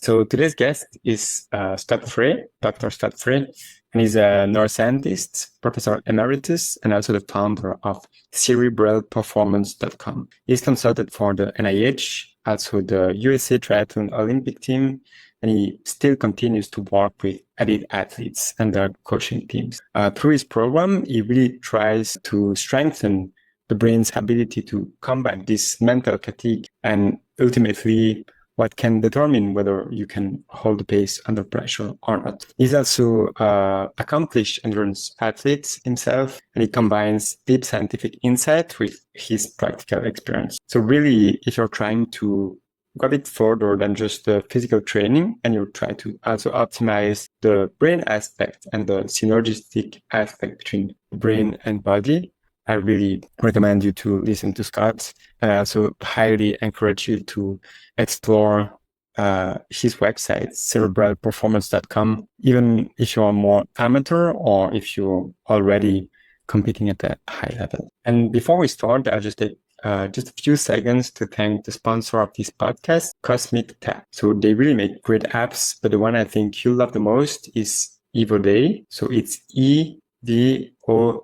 So today's guest is Scott Frey, Dr. Scott Frey, and he's a neuroscientist, professor emeritus, and also the founder of cerebralperformance.com. He's consulted for the NIH, also the USA Triathlon Olympic team, and he still continues to work with elite athletes and their coaching teams. Through his program, he really tries to strengthen the brain's ability to combat this mental fatigue and ultimately what can determine whether you can hold the pace under pressure or not. He's also accomplished endurance athlete himself, and he combines deep scientific insight with his practical experience. So really, if you're trying to go a bit further than just the physical training, and you try to also optimize the brain aspect and the synergistic aspect between brain and body, I really recommend you to listen to Scott. And I also highly encourage you to explore his website, cerebralperformance.com, even if you're more amateur or if you're already competing at a high level. And before we start, I'll just take just a few seconds to thank the sponsor of this podcast, Cosmic Tap. So they really make great apps, but the one I think you'll love the most is EvoDay. So it's EVODAY.com.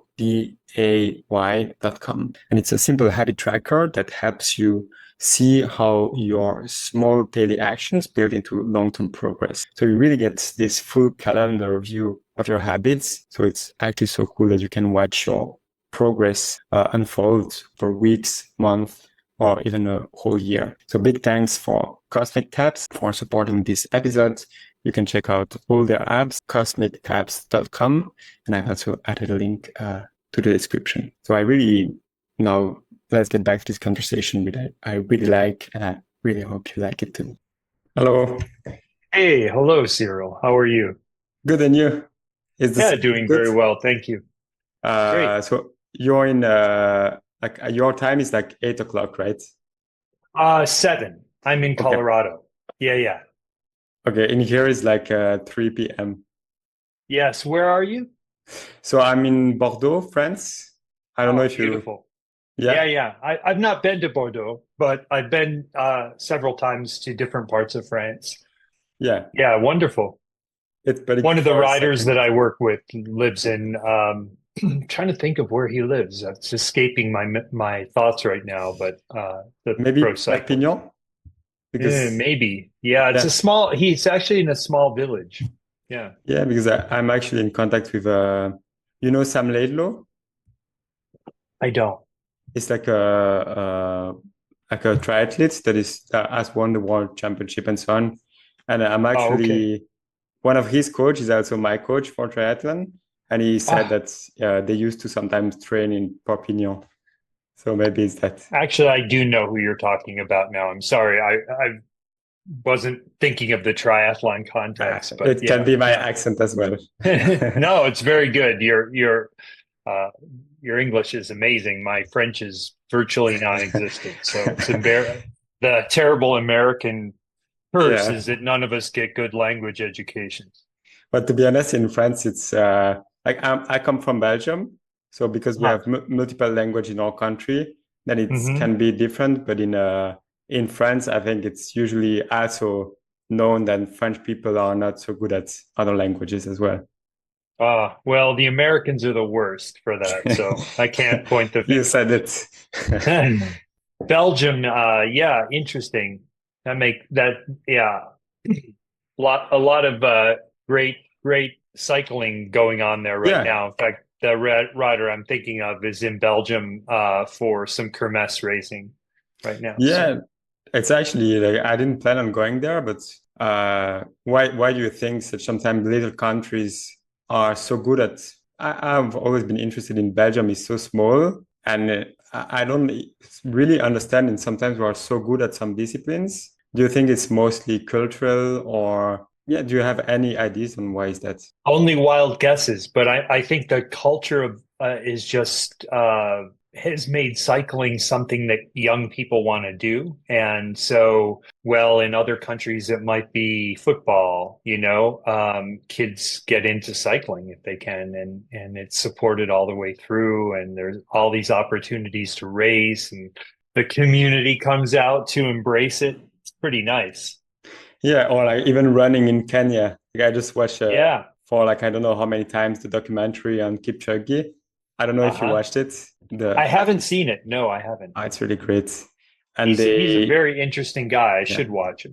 And it's a simple habit tracker that helps you see how your small daily actions build into long-term progress. So you really get this full calendar view of your habits. So it's actually so cool that you can watch your progress unfold for weeks, months, or even a whole year. So big thanks for Cosmic Tabs for supporting this episode. You can check out all their apps, cosmictabs.com, and I've also added a link to the description. So I really, now let's get back to this conversation, which I really like, and I really hope you like it too. Hello. Hey, hello, Cyril. How are you? Good, and you? Is this Doing good? very well. Thank you. Great. So you're in, your time is like 8 o'clock, right? 7. I'm in Okay. Colorado. Yeah. Okay, in here is like 3 p.m. Yes. Where are you? So I'm in Bordeaux, France. I don't know if beautiful. Yeah. Yeah. I've not been to Bordeaux, but I've been several times to different parts of France. Yeah. Yeah, wonderful. It's pretty One of the for a riders second. that I work with lives in trying to think of where he lives. It's escaping my thoughts right now, but the Maybe pro cyclist. Perpignan? Because Maybe. Yeah, it's yeah, he's actually in a small village. Yeah. yeah, because I'm actually in contact with Sam Laidlaw. I don't. It's like a triathlete that has won the world championship and so on. And I'm Oh, okay. actually one of his coaches is also my coach for triathlon, and he said Ah, that they used to sometimes train in Perpignan. So maybe it's that. actually, I do know who you're talking about now. I'm sorry. I wasn't thinking of the triathlon context, but It can yeah. be my accent as well. No, it's very good. Uh, your English is amazing. My French is virtually non-existent. So it's embarrassing. The terrible American curse Yeah. is that none of us get good language educations. But to be honest, in France, it's like I come from Belgium. So because we Huh. have multiple language in our country, then it Hmm. can be different. But in France, I think it's usually also known that French people are not so good at other languages as well. Well, the Americans are the worst for that, so I can't point the You said it. finger. Belgium, yeah, interesting. Yeah, a lot of great cycling going on there right Yeah. now. In fact, the rider I'm thinking of is in Belgium for some kermesse racing right now. So. Yeah. It's actually like I didn't plan on going there, but why do you think that sometimes little countries are so good at? I've always been interested in Belgium is so small, and I don't really understand. And sometimes we are so good at some disciplines. Do you think it's mostly cultural, or yeah? Do you have any ideas on why is that? Only wild guesses, but I think the culture of is just has made cycling something that young people want to do. And so, well, in other countries, it might be football, kids get into cycling if they can, and it's supported all the way through. And there's all these opportunities to race, and the community comes out to embrace it. It's pretty nice. Yeah, or like even running in Kenya. Like I just watched Yeah. for like I don't know how many times the documentary on Kipchoge. I don't know if you Uh-huh. watched it. I The haven't seen it. No, I haven't. It's really great. And He's a they very interesting guy. I yeah. should watch it.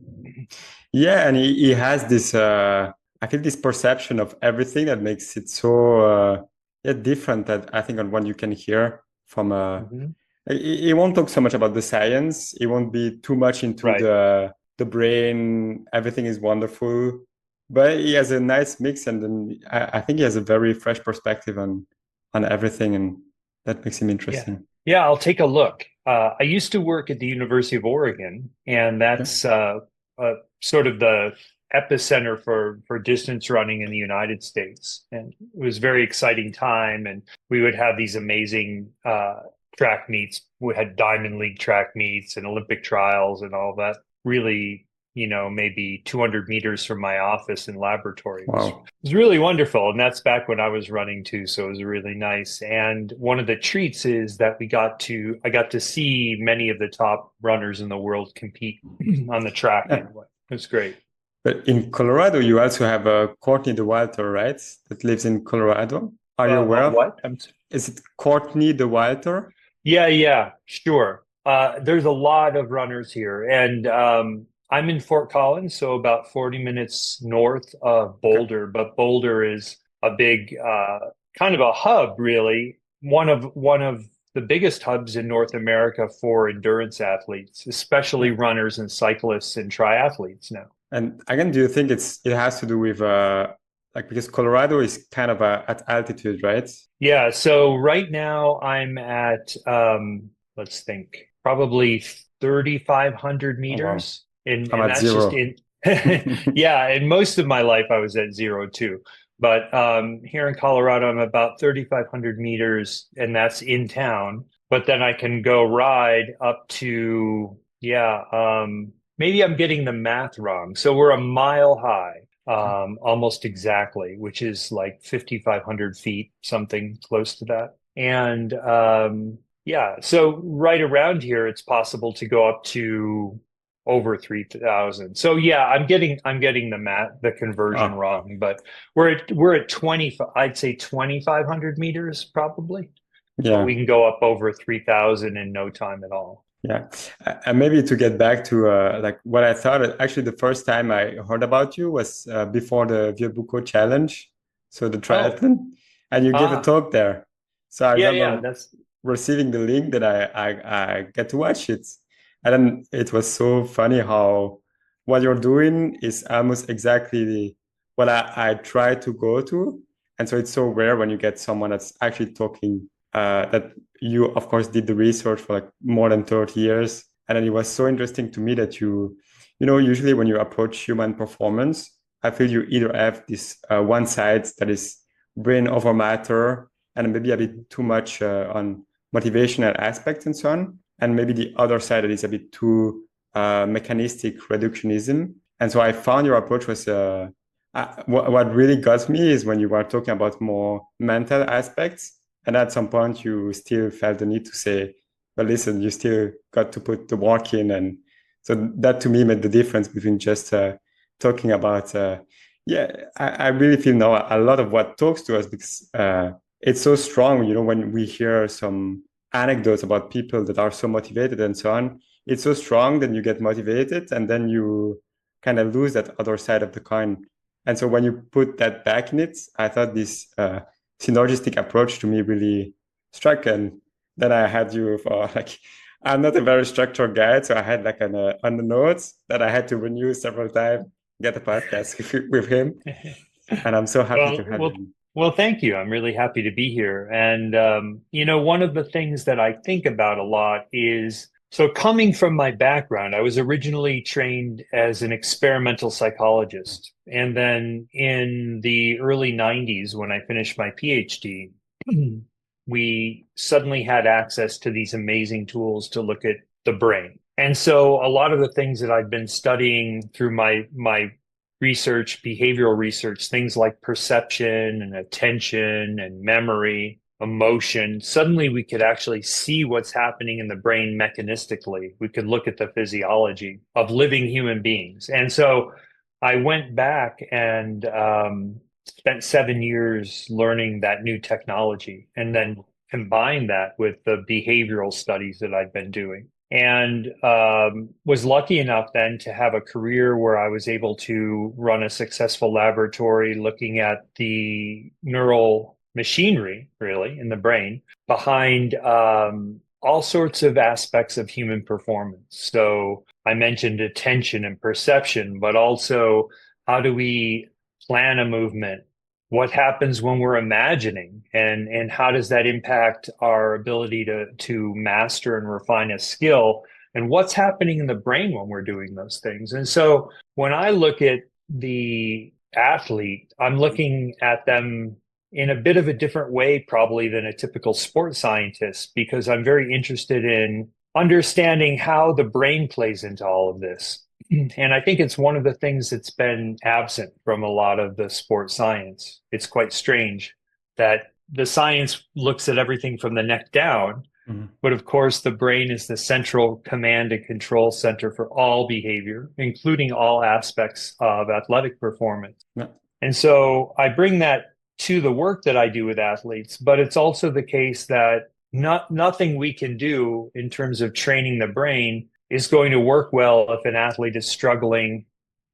Yeah, and he has this I feel this perception of everything that makes it so yeah, different that I think on what you can hear from Hmm. he won't talk so much about the science. He won't be too much into Right. the brain. Everything is wonderful, but he has a nice mix, and then I think he has a very fresh perspective on everything, and that makes him Yeah. interesting. Yeah, I'll take a look. I used to work at the University of Oregon, and Yeah. that's sort of the epicenter for distance running in the United States. And it was a very exciting time. And we would have these amazing track meets. We had Diamond League track meets and Olympic trials and all that. Really, maybe 200 meters from my office and laboratory. Wow. It was really wonderful. And that's back when I was running too. So it was really nice. And one of the treats is that I got to see many of the top runners in the world compete on the track Yeah. anyway. It was great. But in Colorado, you also have Courtney the Wilder, right? That lives in Colorado. Are you aware of? What? Is it Courtney the Wilder? Yeah, yeah, sure. There's a lot of runners here. And I'm in Fort Collins, so about 40 minutes north of Okay. Boulder. But Boulder is a big kind of a hub, really. One of the biggest hubs in North America for endurance athletes, especially Yeah. runners and cyclists and triathletes now. And again, do you think it has to do with like because Colorado is kind of at altitude, right? Yeah, so right now I'm at let's think, probably 3,500 Oh wow. meters. And I'm and at that's just zero. in yeah, and most of my life I was at zero too. But here in Colorado I'm about 3,500 meters and that's in town. But then I can go ride up to yeah, maybe I'm getting the math wrong. So we're a mile high almost exactly, which is like 5,500 feet, something close to that. And yeah, so right around here, it's possible to go up to over 3,000. So yeah, I'm getting the conversion Ah, wrong, but we're at 20, I'd say 2,500 meters probably, but yeah. we can go up over 3,000 in no time at all. Yeah. And maybe to get back to like what I thought, actually, the first time I heard about you was before the Viabuco challenge, so the Oh, triathlon, and you gave a ah, talk there. So I yeah, yeah, remember that's receiving the link that I get to watch it. And then it was so funny how what you're doing is almost exactly what I try to go to. And so it's so rare when you get someone that's actually talking that you, of course, did the research for like more than 30 years. And then it was so interesting to me that usually when you approach human performance, I feel you either have this one side that is brain over matter and maybe a bit too much on motivational aspects and so on. And maybe the other side that is a bit too mechanistic reductionism. And so I found your approach was what really got me is when you were talking about more mental aspects. And at some point, you still felt the need to say, well, listen, you still got to put the work in. And so that to me made the difference between just talking about, yeah, I really feel now a lot of what talks to us because it's so strong, when we hear some anecdotes about people that are so motivated and so on, it's so strong that you get motivated and then you kind of lose that other side of the coin. And so when you put that back in it, I thought this synergistic approach to me really struck. And then I had you for like, I'm not a very structured guy, so I had like on the notes that I had to renew several times, get a podcast with him. And I'm so happy to Well, have well, him. well, thank you. I'm really happy to be here. And one of the things that I think about a lot is so coming from my background, I was originally trained as an experimental psychologist. And then in the early 90s, when I finished my PhD, we suddenly had access to these amazing tools to look at the brain. And so a lot of the things that I've been studying through my research, behavioral research, things like perception and attention and memory. emotion, suddenly we could actually see what's happening in the brain mechanistically. We could look at the physiology of living human beings. And so I went back and spent 7 years learning that new technology and then combined that with the behavioral studies that I'd been doing. And was lucky enough then to have a career where I was able to run a successful laboratory looking at the neural machinery, really, in the brain behind all sorts of aspects of human performance. So I mentioned attention and perception, but also how do we plan a movement? What happens when we're imagining, and how does that impact our ability to master and refine a skill? And what's happening in the brain when we're doing those things? And so when I look at the athlete, I'm looking at them in a bit of a different way, probably, than a typical sports scientist, because I'm very interested in understanding how the brain plays into all of this. And I think it's one of the things that's been absent from a lot of the sports science. It's quite strange that the science looks at everything from the neck down, but of course, the brain is the central command and control center for all behavior, including all aspects of athletic performance. Yeah. And so I bring that to the work that I do with athletes, but it's also the case that nothing we can do in terms of training the brain is going to work well if an athlete is struggling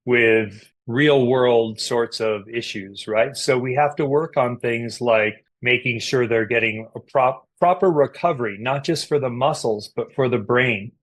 with real world sorts of issues, right? So we have to work on things like making sure they're getting a proper recovery, not just for the muscles, but for the brain.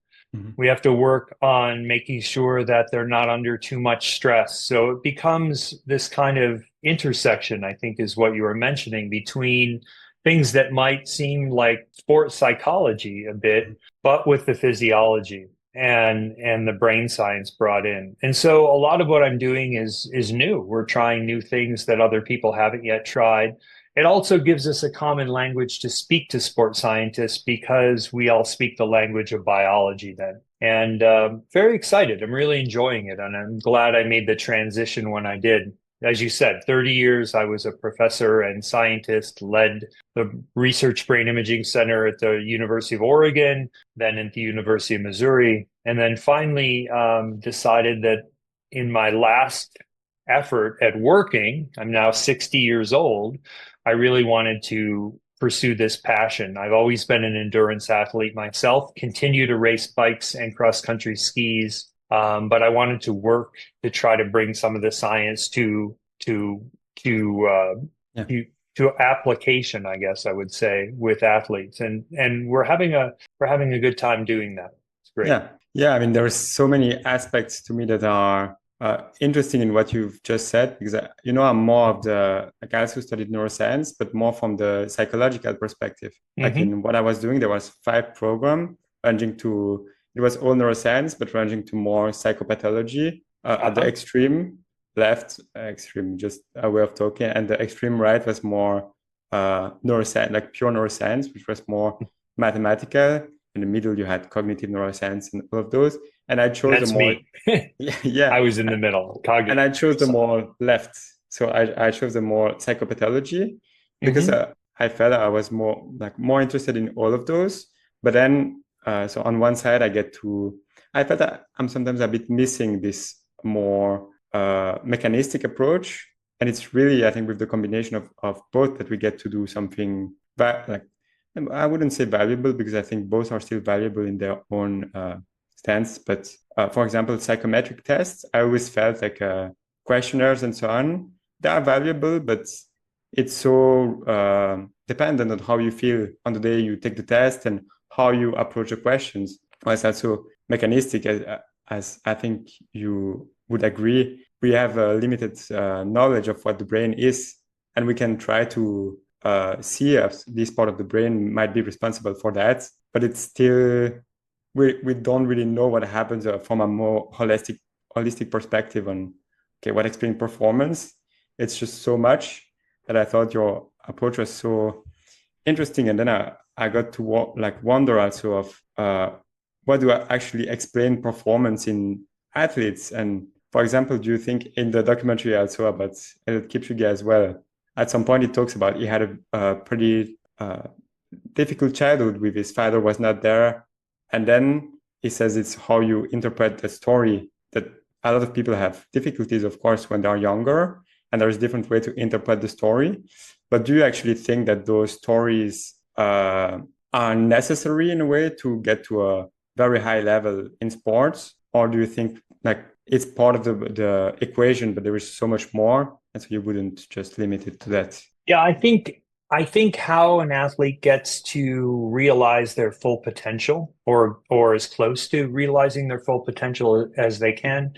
We have to work on making sure that they're not under too much stress. So it becomes this kind of intersection, I think, is what you were mentioning, between things that might seem like sports psychology a bit, but with the physiology and the brain science brought in. And so a lot of what I'm doing is new. We're trying new things that other people haven't yet tried. It also gives us a common language to speak to sports scientists because we all speak the language of biology then. And very excited. I'm really enjoying it. And I'm glad I made the transition when I did. As you said, 30 years I was a professor and scientist, led the Research Brain Imaging Center at the University of Oregon, then at the University of Missouri, and then finally decided that in my last effort at working, I'm now 60 years old, I really wanted to pursue this passion. I've always been an endurance athlete myself, continue to race bikes and cross-country skis, but I wanted to work to try to bring some of the science to application, I guess I would say, with athletes, and we're having a good time doing that. It's great. Yeah. I mean, there are so many aspects to me that are interesting in what you've just said, because I'm more of the guys who studied neuroscience, but more from the psychological perspective. Like in what I was doing, there was 5 programs ranging to, it was all neuroscience, but ranging to more psychopathology at the extreme left, extreme, just a way of talking, and the extreme right was more neuroscience, like pure neuroscience, which was more mathematical. In the middle, you had cognitive neuroscience and all of those. And I chose That's the more, me. yeah. I was in the middle. Cognitive. And I chose the more left. So I chose the more psychopathology because I felt I was more interested in all of those. But then, so on one side, I felt that I'm sometimes a bit missing this more mechanistic approach. And it's really, I think, with the combination of both that we get to do something I wouldn't say valuable, because I think both are still valuable in their own stance. But for example, psychometric tests, I always felt like questionnaires and so on, they are valuable, but it's so dependent on how you feel on the day you take the test and how you approach the questions. It's also mechanistic, as I think you would agree. We have a limited knowledge of what the brain is, and we can try to see if this part of the brain might be responsible for that, but it's still, we don't really know what happens from a more holistic perspective on what explains performance. It's just so much that I thought your approach was so interesting. And then I got to wonder also of what do I actually explain performance in athletes. And for example, do you think in the documentary also about Eliud Kipchoge as well, at some point, it talks about he had a pretty difficult childhood with his father was not there. And then he says it's how you interpret the story, that a lot of people have difficulties, of course, when they're younger, and there's different way to interpret the story. But do you actually think that those stories are necessary in a way to get to a very high level in sports? Or do you think like it's part of the equation, but there is so much more, and so you wouldn't just limit it to that? Yeah, I think how an athlete gets to realize their full potential, or as close to realizing their full potential as they can,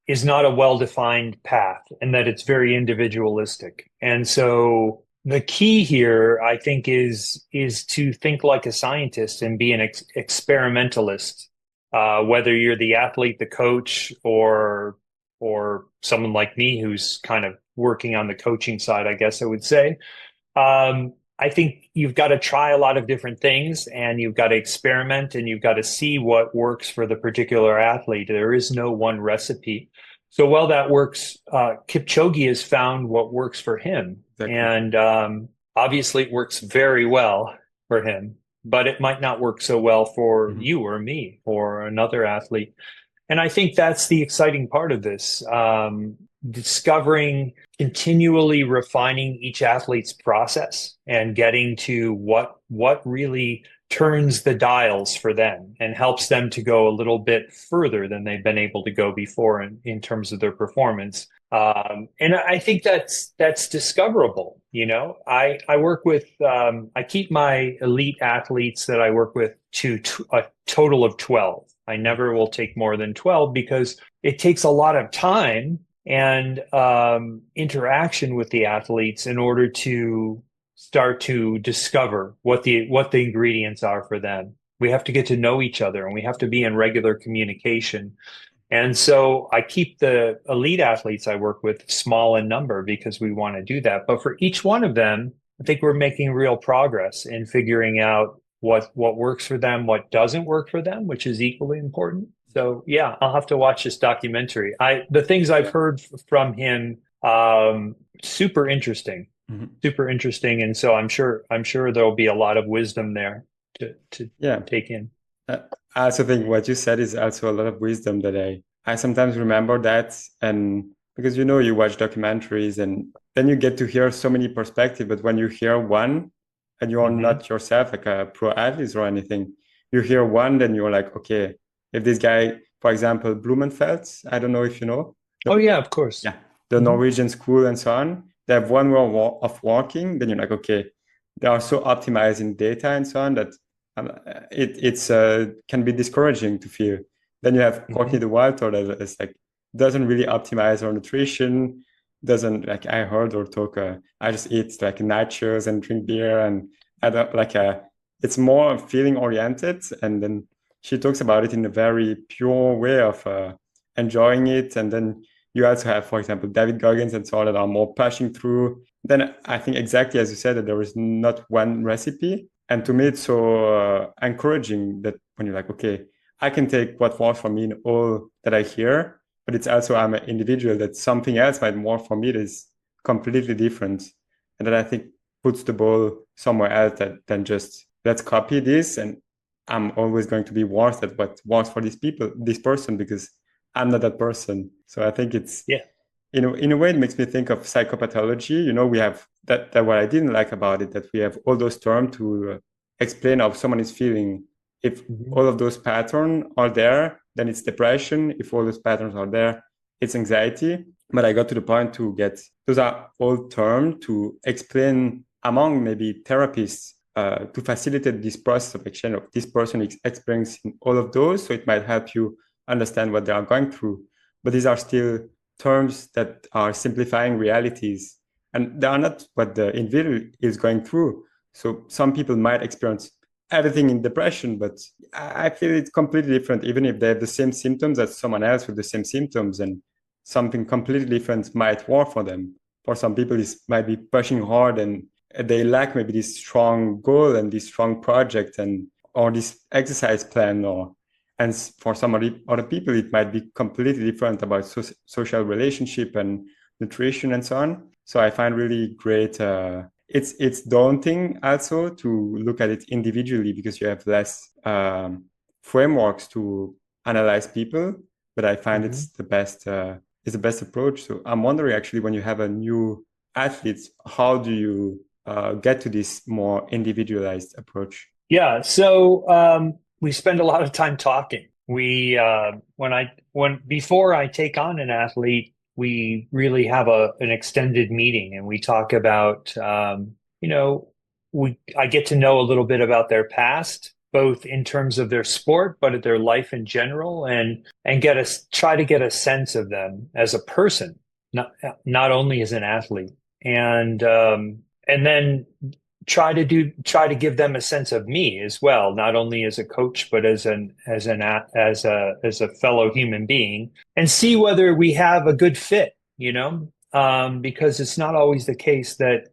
is not a well-defined path, and that it's very individualistic. And so the key here, I think, is to think like a scientist and be an experimentalist, whether you're the athlete, the coach, or someone like me who's kind of working on the coaching side, I guess I would say. I think you've got to try a lot of different things, and you've got to experiment, and you've got to see what works for the particular athlete. There is no one recipe. So while that works, Kipchoge has found what works for him. Exactly. And obviously it works very well for him, but it might not work so well for you or me or another athlete. And I think that's the exciting part of this. Discovering, continually refining each athlete's process and getting to what really turns the dials for them and helps them to go a little bit further than they've been able to go before in terms of their performance. And I think that's discoverable. I work with, I keep my elite athletes that I work with to a total of 12. I never will take more than 12 because it takes a lot of time and interaction with the athletes in order to start to discover what the ingredients are for them. We have to get to know each other, and we have to be in regular communication. And so I keep the elite athletes I work with small in number because we want to do that. But for each one of them, I think we're making real progress in figuring out what works for them, what doesn't work for them, which is equally important. So yeah, I'll have to watch this documentary. The things I've heard from him, super interesting, super interesting. And so I'm sure there'll be a lot of wisdom there to take in. I also think what you said is also a lot of wisdom that I sometimes remember that. And because, you watch documentaries and then you get to hear so many perspectives, but when you hear one and you're not yourself like a pro athlete or anything, you hear one, then you're like, okay, if this guy, for example, Blumenfeld, I don't know if you know. Oh yeah, of course. Yeah. The Norwegian school and so on, they have 1 way of walking, then you're like, okay, they are so optimized in data and so on that it's can be discouraging to feel. Then you have Courtney DeWalter that is like doesn't really optimize our nutrition, doesn't like I heard her talk. I just eat like nachos and drink beer, and I don't like it's more feeling oriented. And then she talks about it in a very pure way of enjoying it. And then you also have, for example, David Goggins and so on that are more pushing through. Then I think exactly as you said that there is not one recipe. And to me, it's so encouraging that when you're like, okay, I can take what works for me in all that I hear, but it's also I'm an individual that something else might work for me that is completely different. And that I think puts the ball somewhere else than just let's copy this. And I'm always going to be worse at what works for this person, because I'm not that person. So I think it's, in a way, it makes me think of psychopathology. We have that what I didn't like about it, that we have all those terms to explain how someone is feeling. If all of those patterns are there, then it's depression. If all those patterns are there, it's anxiety. But I got to the point to get, those are all terms to explain among maybe therapists to facilitate this process of exchange of this person is experiencing all of those. So it might help you understand what they are going through. But these are still terms that are simplifying realities, and they are not what the individual is going through. So some people might experience everything in depression, but I feel it's completely different, even if they have the same symptoms as someone else with the same symptoms, and something completely different might work for them. For some people, it might be pushing hard and they lack maybe this strong goal and this strong project or this exercise plan, and for some other people, it might be completely different about social relationship and nutrition and so on. So I find really great it's daunting also to look at it individually because you have less frameworks to analyze people. But I find it's the best approach. So I'm wondering actually, when you have a new athlete, how do you get to this more individualized approach? Yeah, so we spend a lot of time talking. When before I take on an athlete, we really have an extended meeting and we talk about you know, I get to know a little bit about their past, both in terms of their sport, but of their life in general, and try to get a sense of them as a person, not only as an athlete. And then try to give them a sense of me as well, not only as a coach, but as a fellow human being, and see whether we have a good fit, because it's not always the case that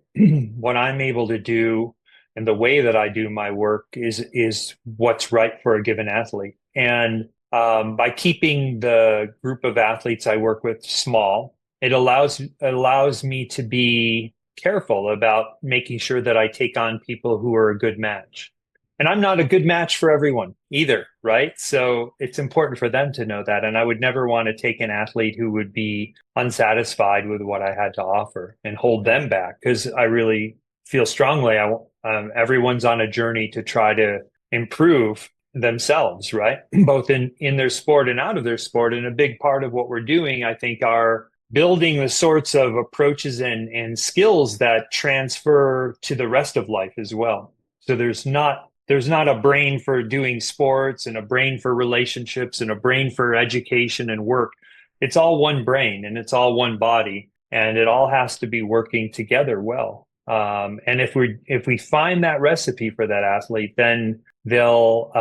what I'm able to do and the way that I do my work is what's right for a given athlete. And by keeping the group of athletes I work with small, it allows me to be careful about making sure that I take on people who are a good match. And I'm not a good match for everyone either, right? So it's important for them to know that. And I would never want to take an athlete who would be unsatisfied with what I had to offer and hold them back, because I really feel strongly everyone's on a journey to try to improve themselves, right? Both in their sport and out of their sport. And a big part of what we're doing, I think, are building the sorts of approaches and skills that transfer to the rest of life as well. So there's not a brain for doing sports and a brain for relationships and a brain for education and work. It's all one brain and it's all one body, and it all has to be working together well. And if we find that recipe for that athlete, then they'll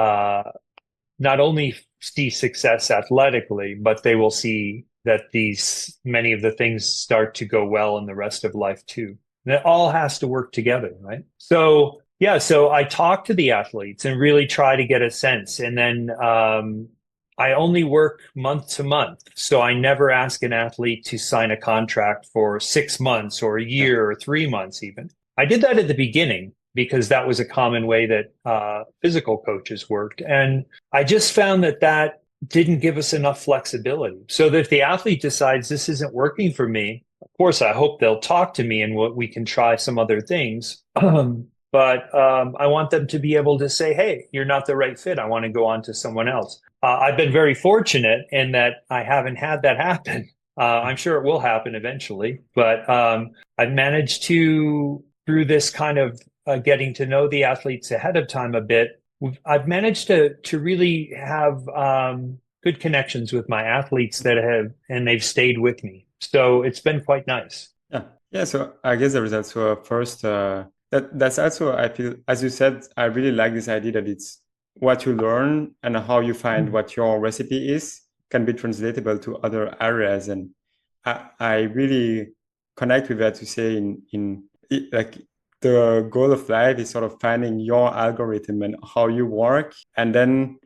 not only see success athletically, but they will see that many of the things start to go well in the rest of life too. And it all has to work together, right? So yeah, so I talk to the athletes and really try to get a sense. And then I only work month to month. So I never ask an athlete to sign a contract for 6 months or a year or 3 months even. I did that at the beginning because that was a common way that physical coaches worked. And I just found that didn't give us enough flexibility. So that if the athlete decides this isn't working for me, of course, I hope they'll talk to me and we can try some other things. But I want them to be able to say, hey, you're not the right fit. I want to go on to someone else. I've been very fortunate in that I haven't had that happen. I'm sure it will happen eventually, but I've managed to, through this kind of getting to know the athletes ahead of time a bit, I've managed to really have good connections with my athletes and they've stayed with me. So it's been quite nice. Yeah. So I guess there is also a first, that's also, I feel, as you said, I really like this idea that it's what you learn and how you find what your recipe is can be translatable to other areas. And I really connect with that to say like, the goal of life is sort of finding your algorithm and how you work, and then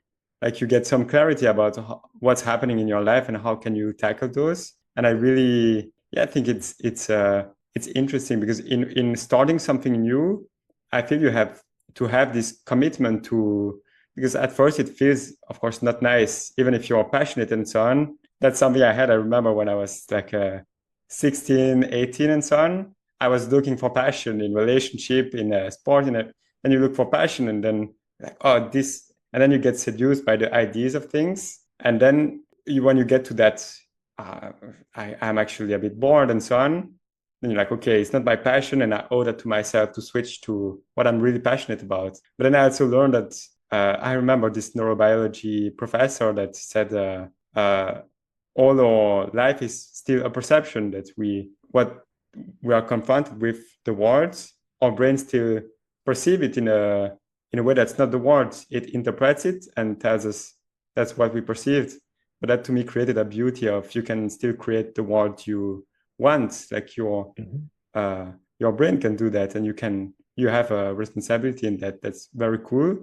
like you get some clarity about what's happening in your life and how can you tackle those. And I really, I think it's interesting because in starting something new, I feel you have to have this commitment to, because at first it feels, of course, not nice, even if you're passionate and so on. That's something I remember when I was like 16, 18 and so on. I was looking for passion in relationship, in a sport, and you look for passion, and then like, oh, this, and then you get seduced by the ideas of things, and then when you get to that, I'm actually a bit bored and so on. Then you're like, okay, it's not my passion, and I owe that to myself to switch to what I'm really passionate about. But then I also learned that I remember this neurobiology professor that said all our life is still a perception, that what we are confronted with the words, our brain still perceive it in a way that's not the words. It interprets it and tells us that's what we perceived. But that to me created a beauty of you can still create the word you want. Like your brain can do that, and you have a responsibility in that. That's very cool.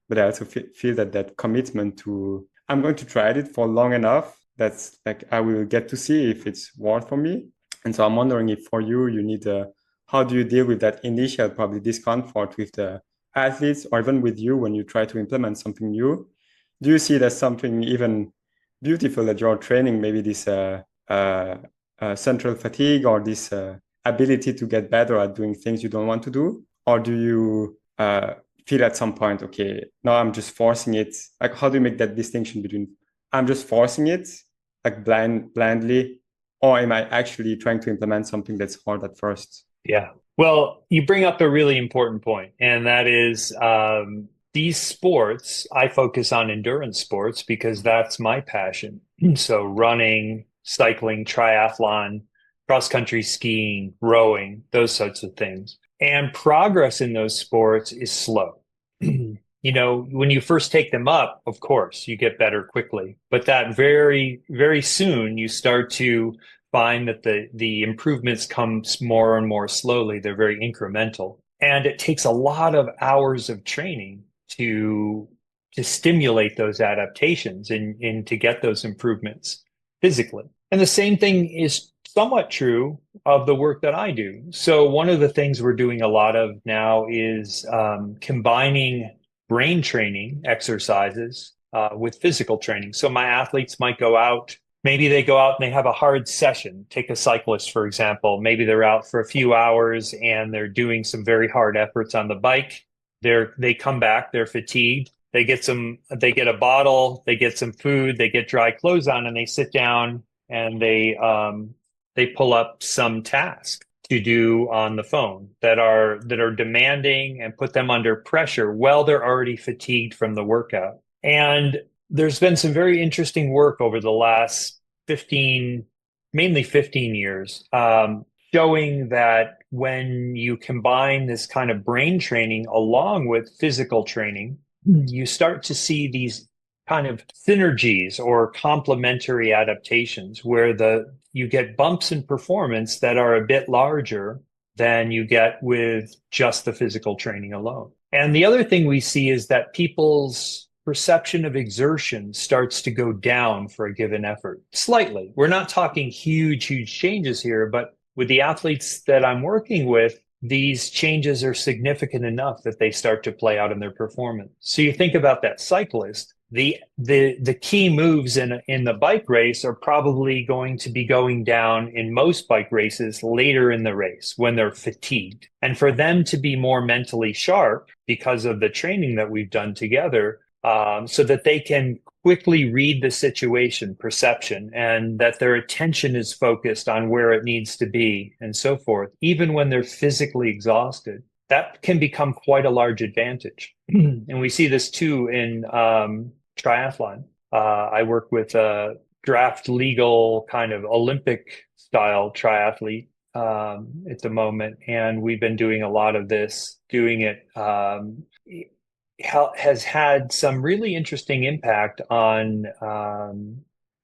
But I also feel that commitment to, I'm going to try it for long enough. That's like, I will get to see if it's worth for me. And so I'm wondering if for you need a how do you deal with that initial probably discomfort with the athletes or even with you when you try to implement something new? Do you see it as something even beautiful that you're training, maybe this central fatigue or this ability to get better at doing things you don't want to do? Or do you feel at some point, okay, now I'm just forcing it? Like, how do you make that distinction between I'm just forcing it, like blindly, or am I actually trying to implement something that's hard at first? Yeah. Well, you bring up a really important point, and that is these sports. I focus on endurance sports because that's my passion. So running, cycling, triathlon, cross-country skiing, rowing, those sorts of things. And progress in those sports is slow. You know, when you first take them up, of course, you get better quickly, but that very, very soon you start to find that the improvements come more and more slowly. They're very incremental. And it takes a lot of hours of training to stimulate those adaptations and to get those improvements physically. And the same thing is somewhat true of the work that I do. So one of the things we're doing a lot of now is combining brain training exercises with physical training. So my athletes might go out. Maybe they go out and they have a hard session. Take a cyclist, for example. Maybe they're out for a few hours and they're doing some very hard efforts on the bike. They come back, they're fatigued. They get a bottle, they get some food, they get dry clothes on, and they sit down and they pull up some task to do on the phone that are demanding and put them under pressure while they're already fatigued from the workout. And there's been some very interesting work over the last mainly 15 years, showing that when you combine this kind of brain training along with physical training, you start to see these kind of synergies or complementary adaptations where you get bumps in performance that are a bit larger than you get with just the physical training alone. And the other thing we see is that people's perception of exertion starts to go down for a given effort slightly. We're not talking huge changes here, but with the athletes that I'm working with, these changes are significant enough that they start to play out in their performance. So you think about that cyclist, the key moves in the bike race are probably going to be going down in most bike races later in the race when they're fatigued. And for them to be more mentally sharp because of the training that we've done together, so that they can quickly read the situation, perception, and that their attention is focused on where it needs to be and so forth, even when they're physically exhausted, that can become quite a large advantage. And we see this too in triathlon. I work with a draft legal kind of Olympic style triathlete at the moment, and we've been doing a lot of this, doing it has had some really interesting impact on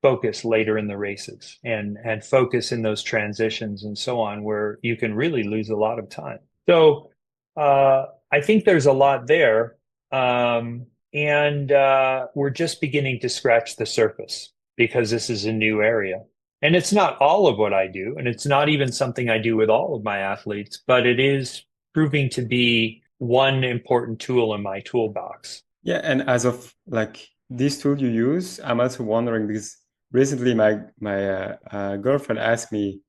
focus later in the races and focus in those transitions and so on, where you can really lose a lot of time. So I think there's a lot there. And we're just beginning to scratch the surface because this is a new area. And it's not all of what I do, and it's not even something I do with all of my athletes, but it is proving to be one important tool in my toolbox. Yeah, and as of like this tool you use, I'm also wondering because recently my girlfriend asked me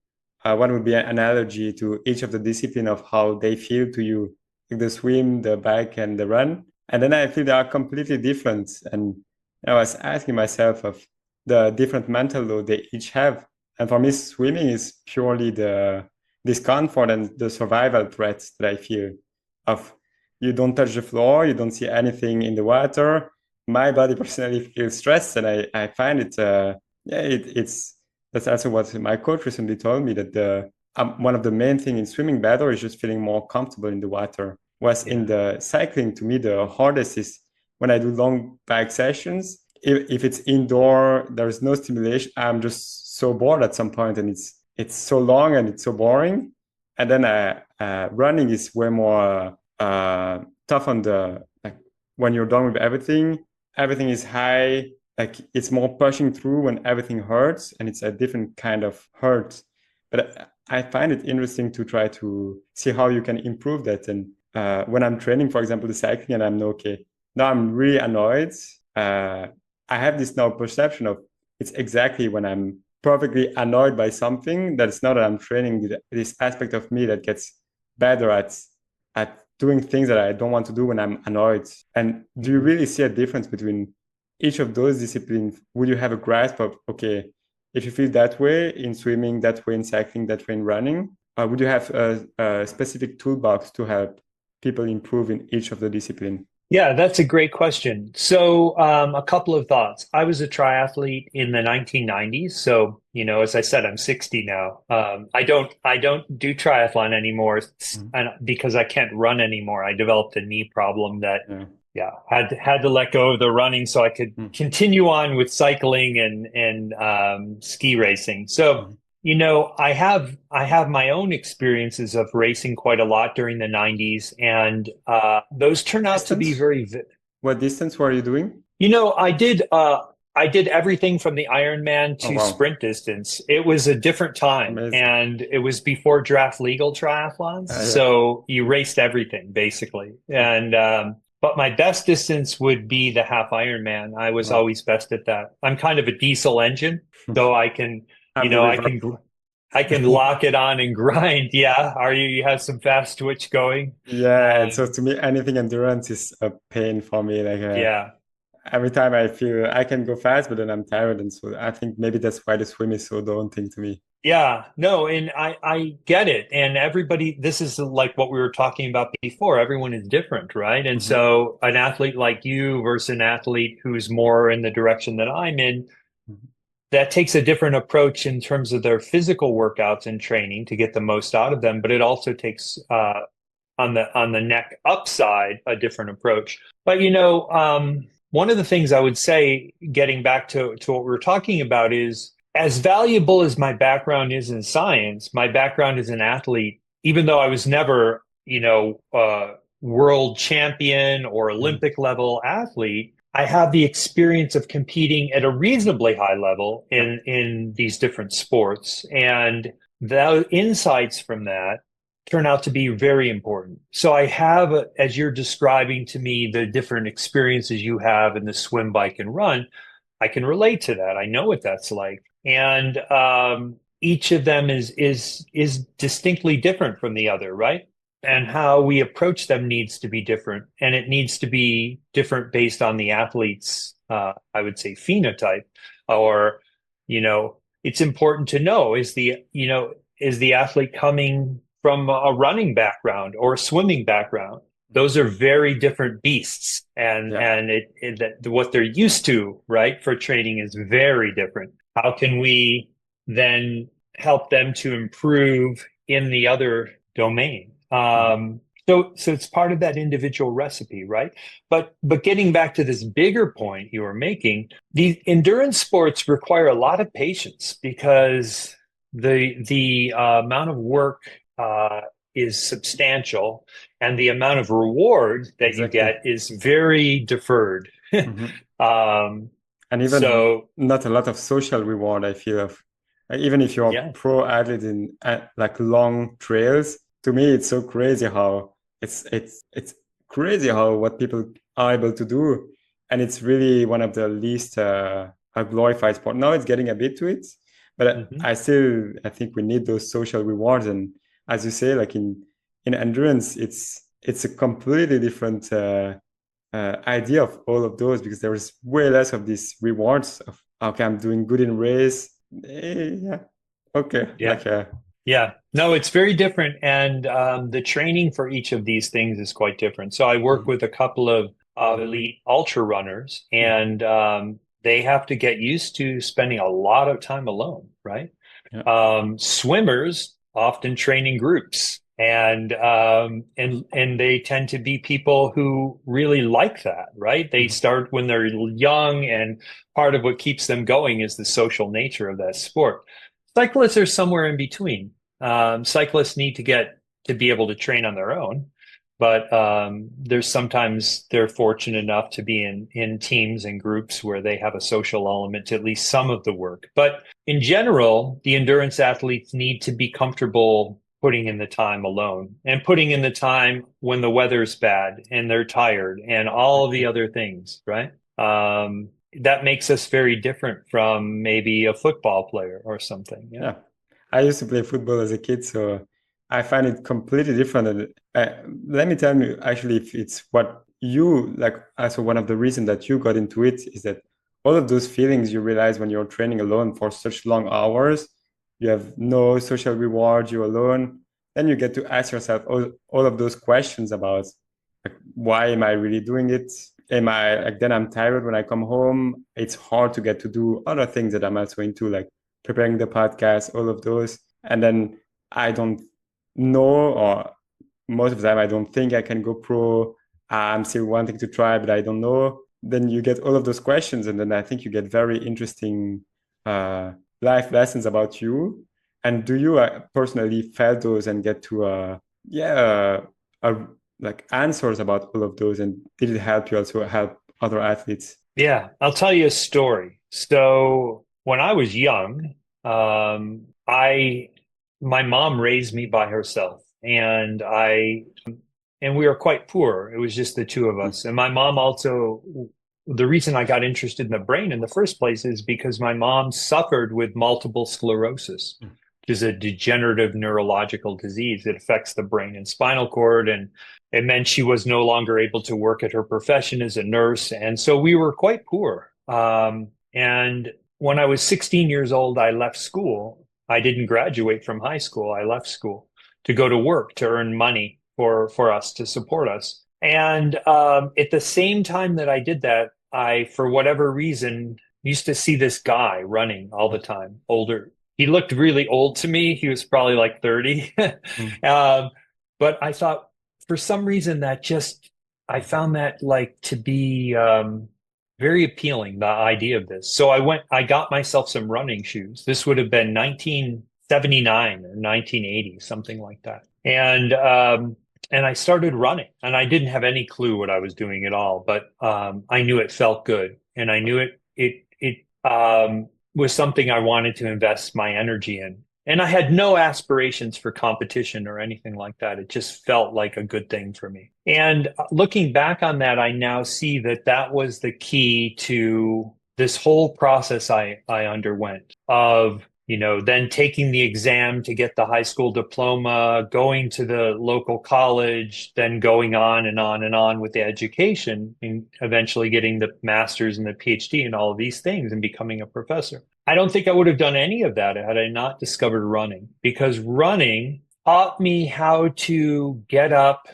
what would be an analogy to each of the discipline of how they feel to you, like the swim, the bike, and the run. And then I feel they are completely different. And I was asking myself of the different mental load they each have. And for me, swimming is purely the discomfort and the survival threats that I feel of you don't touch the floor, you don't see anything in the water. My body personally feels stressed, and I find it, it's that's also what my coach recently told me that one of the main thing in swimming better is just feeling more comfortable in the water. Whereas in the cycling, to me, the hardest is when I do long bike sessions. If it's indoor, there's no stimulation. I'm just so bored at some point, and it's so long and it's so boring. And then running is way more tough on the like when you're done with everything is high, like it's more pushing through when everything hurts, and it's a different kind of hurt. But I find it interesting to try to see how you can improve that. And when I'm training, for example, the cycling, and I'm okay, now I'm really annoyed. Uh, I have this now perception of it's exactly when I'm perfectly annoyed by something that it's not that I'm training this aspect of me that gets better at doing things that I don't want to do when I'm annoyed. And do you really see a difference between each of those disciplines? Would you have a grasp of, okay, if you feel that way in swimming, that way in cycling, that way in running, would you have a specific toolbox to help people improve in each of the discipline? Yeah, that's a great question. So, a couple of thoughts. I was a triathlete in the 1990s. So, as I said, I'm 60 now. I don't do triathlon anymore and because I can't run anymore. I developed a knee problem that, yeah, had to let go of the running so I could continue on with cycling and ski racing. So, I have my own experiences of racing quite a lot during the 90s, and those turn out to be Distance? What distance were you doing? I did everything from the Ironman Oh, to wow. sprint distance. It was a different time, Amazing. and it was before draft legal triathlons, Yeah. so you raced everything basically. And but my best distance would be the half Ironman. I was Wow. always best at that. I'm kind of a diesel engine, so I can, I'm the I reverse. can I can lock it on and grind. Yeah. Are you? You have some fast twitch going? Yeah, and so Um, to me, anything endurance is a pain for me. Like yeah. every time I feel I can go fast, but then I'm tired, and so I think maybe that's why the swim is so daunting to me. Yeah. No, and I get it. And everybody, this is like what we were talking about before. Everyone is different, right? And Hmm. so an athlete like you versus an athlete who's more in the direction that I'm in, that takes a different approach in terms of their physical workouts and training to get the most out of them. But it also takes on the neck upside a different approach. But one of the things I would say, getting back to what we were talking about, is as valuable as my background is in science, my background as an athlete, even though I was never, world champion or Olympic level athlete, I have the experience of competing at a reasonably high level Yeah. in these different sports. And the insights from that turn out to be very important. So I have, as you're describing to me, the different experiences you have in the swim, bike, and run, I can relate to that. I know what that's like. And each of them is distinctly different from the other, right? And how we approach them needs to be different. And it needs to be different based on the athlete's, I would say, phenotype. Or, it's important to know, is the athlete coming from a running background or a swimming background? Those are very different beasts, and Yeah. what they're used to, right, for training is very different. How can we then help them to improve in the other domain? Mhm. So it's part of that individual recipe, right? But getting back to this bigger point you were making, the endurance sports require a lot of patience because the amount of work is substantial, and the amount of reward that you Exactly. get is very deferred. Hmm. um, And even so not a lot of social reward, I feel of even if you're a yeah. pro athlete in like long trails, to me it's so crazy how it's crazy how what people are able to do. And it's really one of the least a glorified sport. Now it's getting a bit to it, but Mhm. I think we need those social rewards. And as you say, like in endurance, it's a completely different idea of all of those, because there is way less of these rewards of, okay, I'm doing good in race. Yeah, okay, Yeah. Yeah, no, it's very different. And the training for each of these things is quite different. So I work mhm, with a couple of elite ultra runners, mhm, and they have to get used to spending a lot of time alone, right? yeah, Swimmers often train in groups, and they tend to be people who really like that, right? They mhm, start when they're young, and part of what keeps them going is the social nature of that sport. Cyclists are somewhere in between. Cyclists need to get to be able to train on their own, but there's sometimes they're fortunate enough to be in teams and groups where they have a social element to at least some of the work. But in general, the endurance athletes need to be comfortable putting in the time alone and putting in the time when the weather's bad and they're tired and all of the other things, right? That makes us very different from maybe a football player or something. Yeah. Yeah. I used to play football as a kid, so I find it completely different. And let me tell you, actually, if it's what you like, also one of the reasons that you got into it is that all of those feelings you realize when you're training alone for such long hours, you have no social reward, you're alone. Then you get to ask yourself all of those questions about like, why am I really doing it? Am I like, then I'm tired when I come home. It's hard to get to do other things that I'm also into, like preparing the podcast, all of those. And then I don't know, or most of the time I don't think I can go pro. I'm still wanting to try, but I don't know. Then you get all of those questions, and then I think you get very interesting life lessons about you. And do you personally felt those and get to like answers about all of those? And did it help you also help other athletes? Yeah, I'll tell you a story. So when I was young, I my mom raised me by herself, and we were quite poor. It was just the two of us. And my mom also, the reason I got interested in the brain in the first place is because my mom suffered with multiple sclerosis, which is a degenerative neurological disease that affects the brain and spinal cord. And it meant she was no longer able to work at her profession as a nurse. And so we were quite poor. And when I was 16 years old, I left school. I didn't graduate from high school. I left school to go to work to earn money for us to support us. And at the same time that I did that, I, for whatever reason, used to see this guy running all the time, older. He looked really old to me. He was probably like 30. But I thought, for some reason, I found that like to be very appealing, the idea of this. So I got myself some running shoes. This would have been 1979 or 1980, something like that. And I started running, and I didn't have any clue what I was doing at all, but I knew it felt good, and I knew it was something I wanted to invest my energy in. And I had no aspirations for competition or anything like that. It just felt like a good thing for me. And looking back on that, I now see that that was the key to this whole process I underwent of, then taking the exam to get the high school diploma, going to the local college, then going on and on and on with the education, and eventually getting the master's and the PhD and all of these things and becoming a professor. I don't think I would have done any of that had I not discovered running, because running taught me how to get up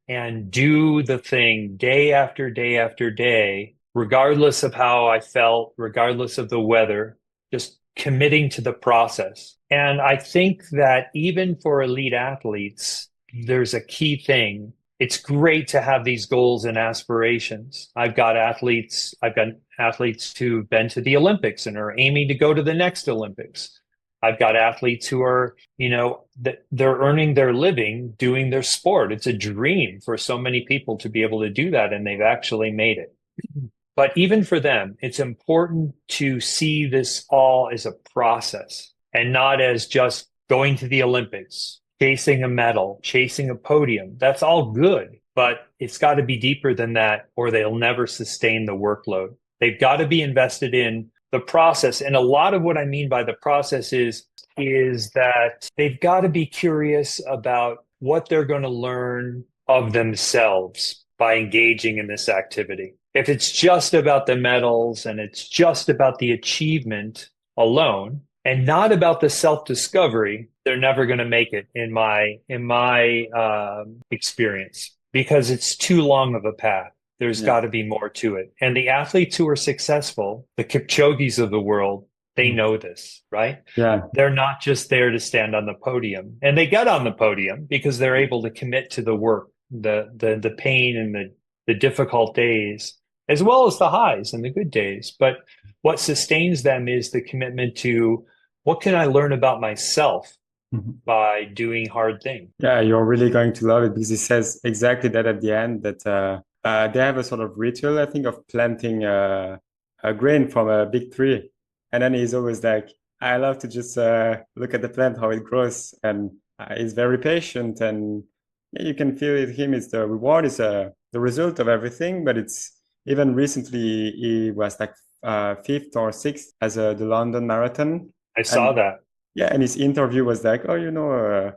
and do the thing day after day after day, regardless of how I felt, regardless of the weather, just committing to the process. And I think that even for elite athletes, there's a key thing. It's great to have these goals and aspirations. I've got athletes who've been to the Olympics and are aiming to go to the next Olympics. I've got athletes who are, they're earning their living doing their sport. It's a dream for so many people to be able to do that, and they've actually made it. But even for them, it's important to see this all as a process and not as just going to the Olympics, chasing a medal, chasing a podium. That's all good, but it's got to be deeper than that, or they'll never sustain the workload. They've got to be invested in the process. And a lot of what I mean by the process is that they've got to be curious about what they're going to learn of themselves by engaging in this activity. If it's just about the medals and it's just about the achievement alone and not about the self-discovery, they're never going to make it in my experience, because it's too long of a path. There's got to be more to it. And the athletes who are successful, the Kipchogis of the world, they know this, right? Yeah. They're not just there to stand on the podium. And they get on the podium because they're able to commit to the work, the pain and the difficult days, as well as the highs and the good days. But what sustains them is the commitment to, what can I learn about myself by doing hard things? Yeah, you're really going to love it, because it says exactly that at the end, that they have a sort of ritual, I think, of planting a grain from a big tree. And then he's always like, I love to just look at the plant, how it grows, and he's very patient, and yeah, you can feel it. Him is the reward is the result of everything, but it's even recently he was like fifth or sixth as the London Marathon, I saw and that. yeah, and his interview was like, oh,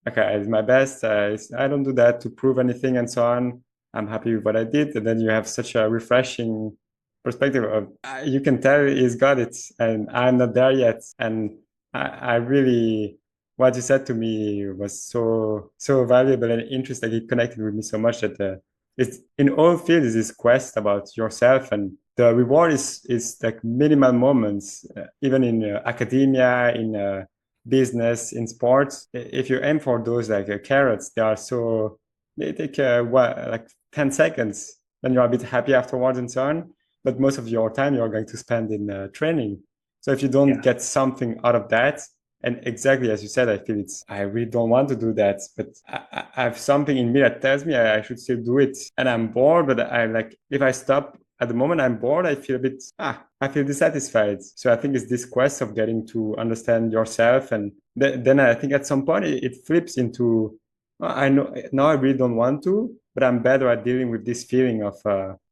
okay, it's my best. I don't do that to prove anything and so on. I'm happy with what I did. And then you have such a refreshing perspective of you can tell he's got it and I'm not there yet. And I really, what you said to me was so valuable and interesting. It connected with me so much that it's in all fields this quest about yourself, and the reward is like minimal moments, even in academia, in business, in sports. If you aim for those like carrots, they take like 10 seconds, then you're a bit happy afterwards and so on. But most of your time you're going to spend in training. So if you don't Yeah. get something out of that, and exactly as you said, I feel I really don't want to do that, but I have something in me that tells me I should still do it. And I'm bored, but I like, if I stop at the moment I'm bored, I feel a bit, I feel dissatisfied. So I think it's this quest of getting to understand yourself. And then I think at some point it flips into, I know now I really don't want to, but I'm better at dealing with this feeling of,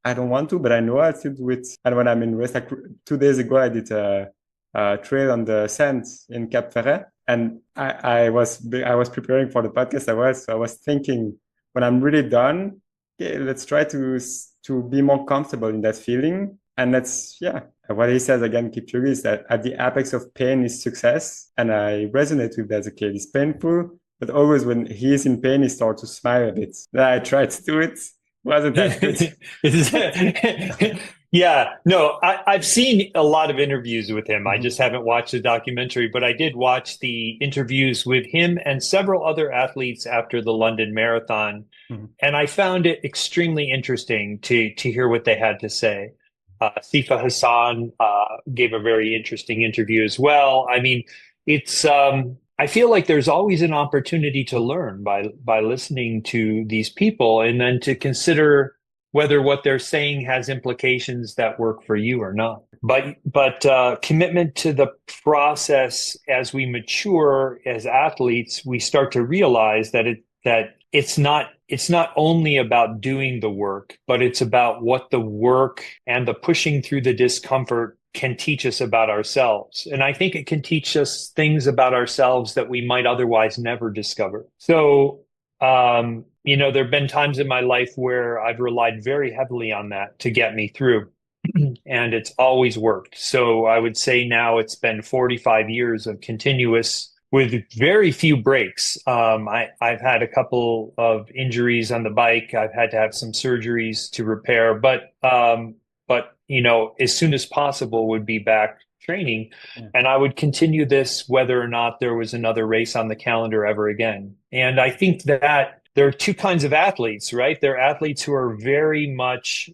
I don't want to, but I know I still do it. And when I'm in rest, like 2 days ago, I did trail on the sands in Cap Ferret. And I was preparing for the podcast. I was thinking when I'm really done, okay, let's try to be more comfortable in that feeling. And that's, yeah, what he says again, Kipchoge, is that at the apex of pain is success. And I resonate with that. Okay, it's painful, but always when he is in pain, he starts to smile a bit. Then I tried to do it. Wasn't that good? Yeah, no, I've seen a lot of interviews with him. I Mhm. just haven't watched the documentary, but I did watch the interviews with him and several other athletes after the London Marathon. Mhm. And I found it extremely interesting to hear what they had to say. Sifa Hassan gave a very interesting interview as well. I mean, it's I feel like there's always an opportunity to learn by listening to these people and then to consider whether what they're saying has implications that work for you or not. But commitment to the process as we mature as athletes, we start to realize that it's not only about doing the work, but it's about what the work and the pushing through the discomfort can teach us about ourselves. And I think it can teach us things about ourselves that we might otherwise never discover. So, there have been times in my life where I've relied very heavily on that to get me through, and it's always worked. So I would say now it's been 45 years of continuous with very few breaks. I've had a couple of injuries on the bike. I've had to have some surgeries to repair, but as soon as possible would be back training, Yeah. and I would continue this whether or not there was another race on the calendar ever again. And I think that there are two kinds of athletes, right? There are athletes who are very much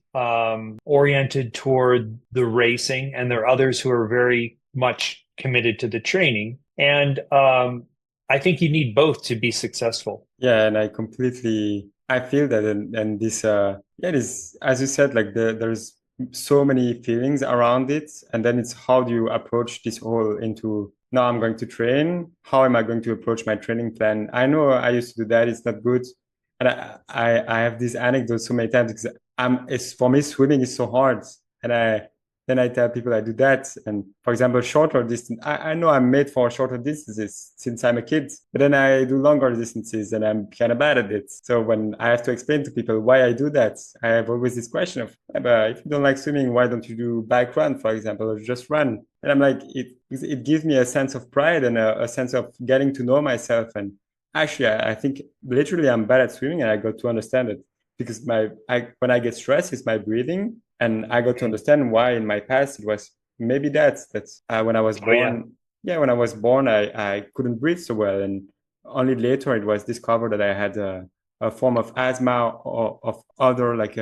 oriented toward the racing, and there are others who are very much committed to the training. And I think you need both to be successful. Yeah, and I feel that, and this, yeah, this, as you said, like there's so many feelings around it, and then it's how do you approach this whole into now I'm going to train. How am I going to approach my training plan? I know I used to do that. It's not good, and I have these anecdotes so many times because it's for me swimming is so hard, and then I tell people I do that. And for example, shorter distance, I know I'm made for shorter distances since I'm a kid, but then I do longer distances and I'm kind of bad at it. So when I have to explain to people why I do that, I have always this question of, if you don't like swimming, why don't you do bike run, for example, or just run? And I'm like, it gives me a sense of pride and a sense of getting to know myself. And actually, I think literally I'm bad at swimming and I got to understand it because when I get stressed, it's my breathing. And I got to understand why in my past it was maybe that's when I was Oh yeah. born. Yeah, when I was born, I couldn't breathe so well, and only later it was discovered that I had a form of asthma or of other like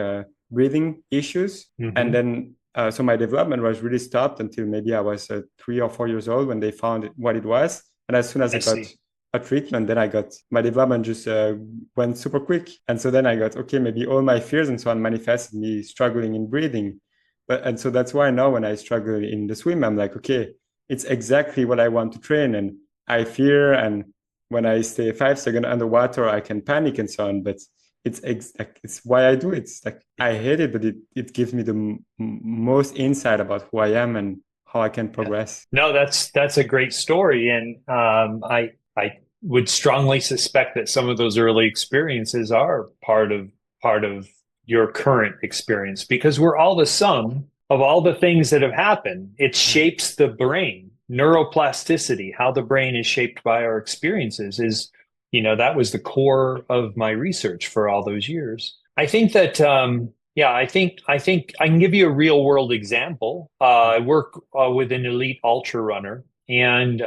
breathing issues. And Hmm. then so my development was really stopped until maybe I was 3 or 4 years old when they found what it was. And as soon as I I got see. a treatment, then I got my development just went super quick. And so then I got, okay, maybe all my fears and so on manifested me struggling in breathing. And so that's why now when I struggle in the swim, I'm like, okay, it's exactly what I want to train. And I fear, and when I stay 5 seconds underwater, I can panic and so on. But it's why I do it. It's like I hate it, but it gives me the most insight about who I am and how I can progress. No, that's a great story, and I would strongly suspect that some of those early experiences are part of your current experience, because we're all the sum of all the things that have happened. It shapes the brain. Neuroplasticity, how the brain is shaped by our experiences, is, that was the core of my research for all those years. I think that yeah, I think I can give you a real world example. I work with an elite ultra runner, and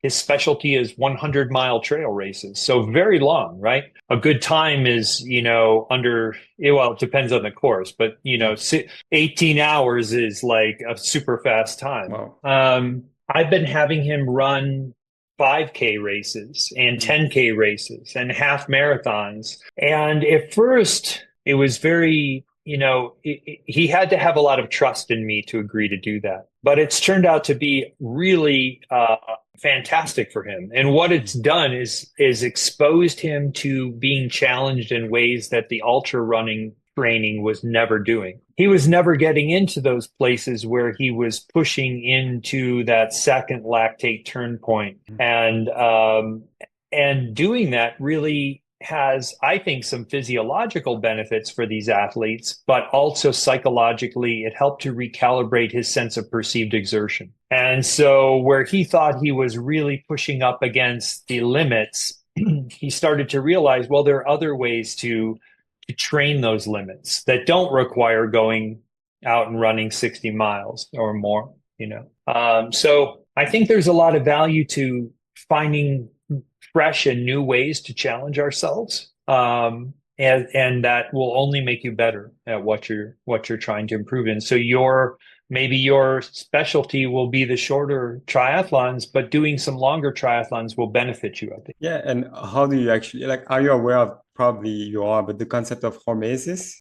his specialty is 100-mile trail races. So very long, right? A good time is, well, it depends on the course, but 18 hours is like a super fast time. Wow. I've been having him run 5K races and 10K races and half marathons. And at first, it was very, he had to have a lot of trust in me to agree to do that. But it's turned out to be really fantastic for him. And what it's done is exposed him to being challenged in ways that the ultra running training was never doing. He was never getting into those places where he was pushing into that second lactate turn point. And doing that really has, I think, some physiological benefits for these athletes, but also psychologically, it helped to recalibrate his sense of perceived exertion. And so where he thought he was really pushing up against the limits, he started to realize, well, there are other ways to train those limits that don't require going out and running 60 miles or more, So I think there's a lot of value to finding fresh and new ways to challenge ourselves. And that will only make you better at what you're trying to improve in. So maybe your specialty will be the shorter triathlons, but doing some longer triathlons will benefit you, I think. Yeah, and how do you actually, are you aware of, probably you are, but the concept of hormesis?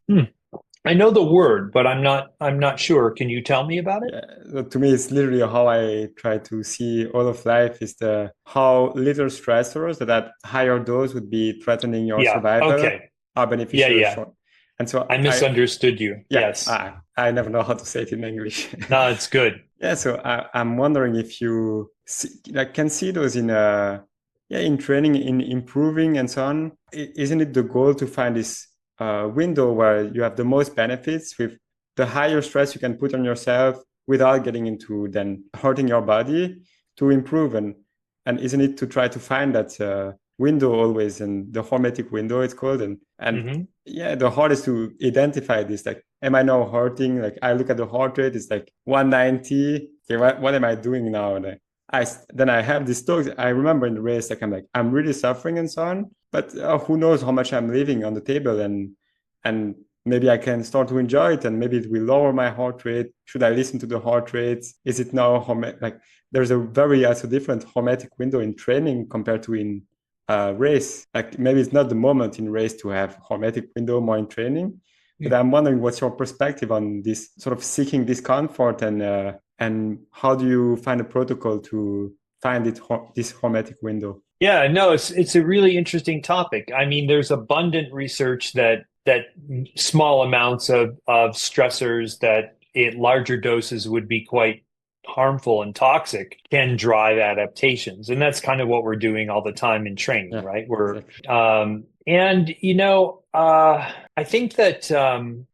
I know the word, but I'm not sure. Can you tell me about it? Yeah, to me, it's literally how I try to see all of life is how little stressors that at higher dose would be threatening your survival are beneficial. Yeah. And so I misunderstood you. Yes. I never know how to say it in English. No, it's good. Yeah, so I'm wondering if you can see those in training, in improving and so on. Isn't it the goal to find this window where you have the most benefits with the higher stress you can put on yourself without getting into then hurting your body to improve? And isn't it to try to find that window always, and the hormetic window it's called, and yeah, the hardest to identify this, like, am I now hurting? Like, I look at the heart rate, it's like 190. Okay, what am I doing now? And then I have these talks. I remember in the race, like, I'm really suffering and so on, but who knows how much I'm leaving on the table, and maybe I can start to enjoy it, and maybe it will lower my heart rate. Should I listen to the heart rate? Is it now like there's a very also different hormetic window in training compared to in race? Like, maybe it's not the moment in race to have hormetic window, more in training. But I'm wondering, what's your perspective on this sort of seeking discomfort, and how do you find a protocol to find this hormetic window? Yeah, no, it's a really interesting topic. I mean, there's abundant research that small amounts of stressors that at larger doses would be quite harmful and toxic can drive adaptations. And that's kind of what we're doing all the time in training, right? I think that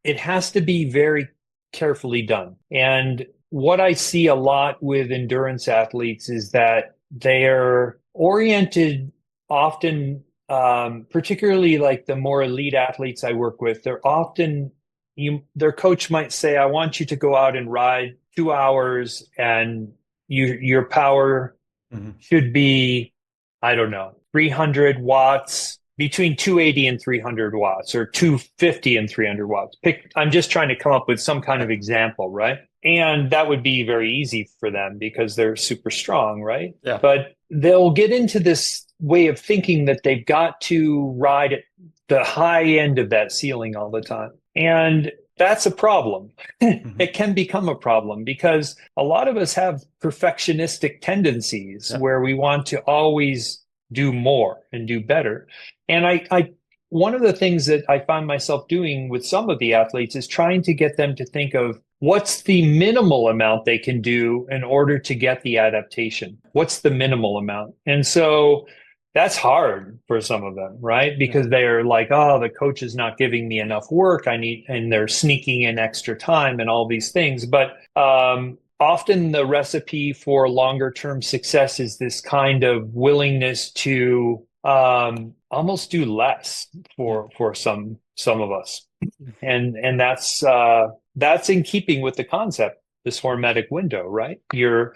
it has to be very carefully done. And what I see a lot with endurance athletes is that they're oriented often, particularly like the more elite athletes I work with, they're often, their coach might say, I want you to go out and ride 2 hours, and your power should be, I don't know, 300 watts, between 280 and 300 watts, or 250 and 300 watts. I'm just trying to come up with some kind of example, right? And that would be very easy for them because they're super strong, right? Yeah. But they'll get into this way of thinking that they've got to ride at the high end of that ceiling all the time. And that's a problem. Mm-hmm. It can become a problem because a lot of us have perfectionistic tendencies Yeah. where we want to always do more and do better. And one of the things that I find myself doing with some of the athletes is trying to get them to think of what's the minimal amount they can do in order to get the adaptation. What's the minimal amount? And so that's hard for some of them, right? Yeah. Because they're like, oh, the coach is not giving me enough work. And they're sneaking in extra time and all these things. But often the recipe for longer term success is this kind of willingness to almost do less Yeah. for some of us, and that's in keeping with the concept, this hormetic window, right? You're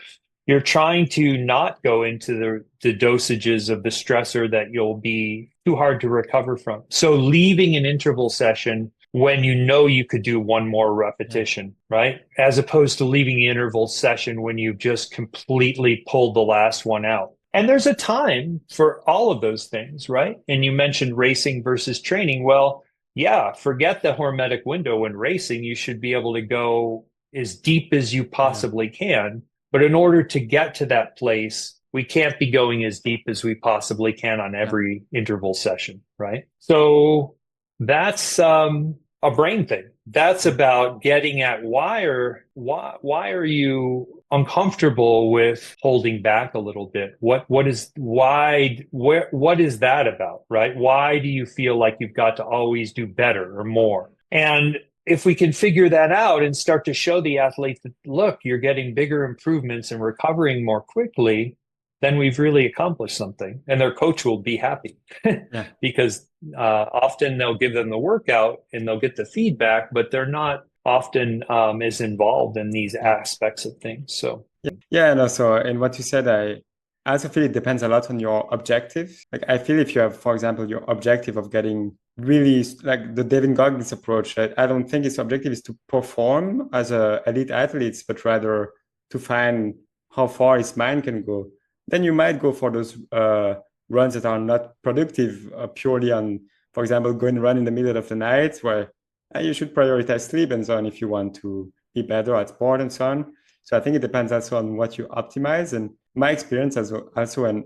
trying to not go into the dosages of the stressor that you'll be too hard to recover from. So leaving an interval session when you know you could do one more repetition, right? As opposed to leaving the interval session when you've just completely pulled the last one out. And there's a time for all of those things, right? And you mentioned racing versus training. Well, yeah, forget the hormetic window. When racing, you should be able to go as deep as you Yeah. possibly can. But in order to get to that place, we can't be going as deep as we possibly can on every interval session, right? So that's a brain thing. That's about getting at why are you uncomfortable with holding back a little bit? What is that about, right? Why do you feel like you've got to always do better or more? And if we can figure that out and start to show the athlete that, look, you're getting bigger improvements and recovering more quickly, then we've really accomplished something, and their coach will be happy. Yeah. Because often they'll give them the workout and they'll get the feedback, but they're not often as involved in these aspects of things. So Yeah, no, so in what you said, I also feel it depends a lot on your objective. Like I feel if you have, for example, your objective of getting really like the David Goggins approach, right? I don't think his objective is to perform as a elite athlete, but rather to find how far his mind can go. Then you might go for those runs that are not productive purely on, for example, going run in the middle of the night where you should prioritize sleep and so on if you want to be better at sport and so on. So I think it depends also on what you optimize. And my experience also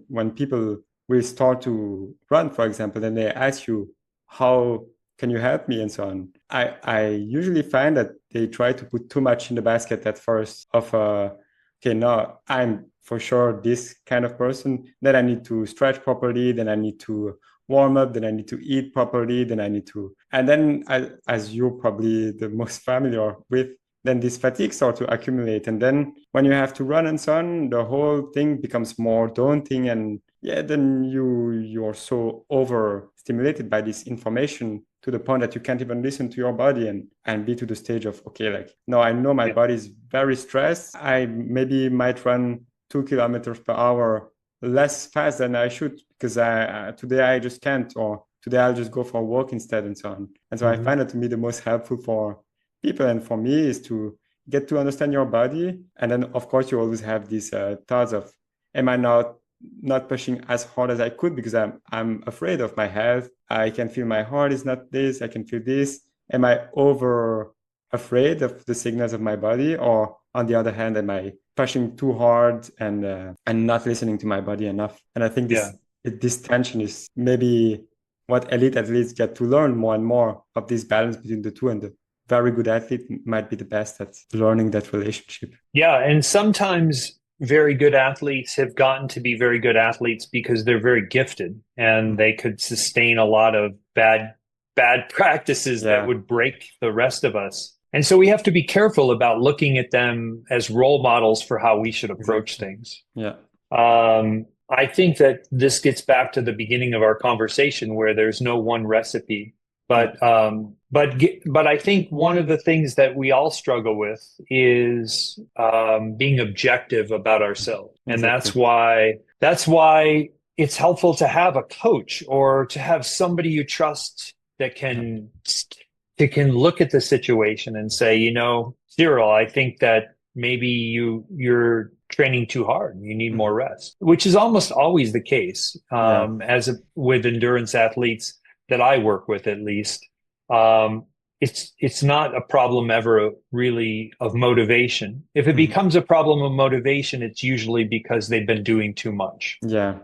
when people will start to run, for example, then they ask you, how can you help me and so on. I usually find that they try to put too much in the basket at first of, okay, no, I'm for sure this kind of person. Then I need to stretch properly. Then I need to warm up. Then I need to eat properly. Then I need to, and then as you're probably the most familiar with, then this fatigue starts to accumulate. And then when you have to run and so on, the whole thing becomes more daunting. And yeah, then you're so overstimulated by this information to the point that you can't even listen to your body and be to the stage of, okay, like, no, I know my body is very stressed. I maybe might run 2 kilometers per hour less fast than I should because today I just can't, or today I'll just go for a walk instead and so on. And so I find that to be the most helpful for people and for me is to get to understand your body. And then of course you always have these thoughts of, am I not pushing as hard as I could because I'm afraid of my health. I can feel my heart is not this. I can feel this. Am I over afraid of the signals of my body, or on the other hand, am I pushing too hard and not listening to my body enough? And I think this tension is maybe what elite athletes get to learn more and more of this balance between the two, and the very good athlete might be the best at learning that relationship. Yeah, and sometimes very good athletes have gotten to be very good athletes because they're very gifted and they could sustain a lot of bad practices that would break the rest of us. And so we have to be careful about looking at them as role models for how we should approach things. Yeah. I think that this gets back to the beginning of our conversation where there's no one recipe. But I think one of the things that we all struggle with is being objective about ourselves, and that's why it's helpful to have a coach or to have somebody you trust that can look at the situation and say, you know, Cyril, I think that maybe you're training too hard. You need more rest, which is almost always the case with endurance athletes that I work with, at least. it's not a problem ever really of motivation. If it becomes a problem of motivation, it's usually because they've been doing too much, Yeah.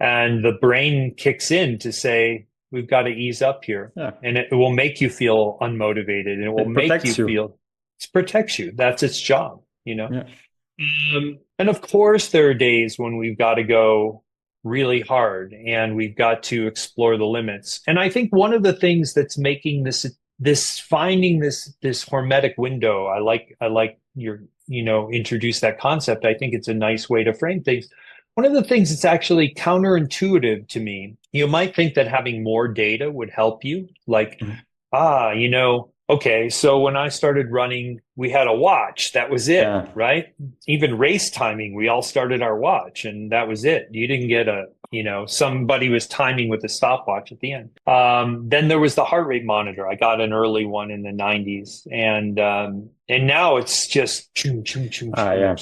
And the brain kicks in to say, we've got to ease up here. Yeah. And it will make you feel unmotivated, and it will It make you protects you. feel it protects you. That's its job. Yeah. And of course, there are days when we've got to go really hard and we've got to explore the limits. And I think one of the things that's making finding this hormetic window, I like your, introduce that concept. I think it's a nice way to frame things. One of the things that's actually counterintuitive to me, you might think that having more data would help you. Like, okay, so when I started running, we had a watch. That was it, Yeah. right? Even race timing, we all started our watch and that was it. You didn't get somebody was timing with a stopwatch at the end. Then there was the heart rate monitor. I got an early one in the 90s. And now it's just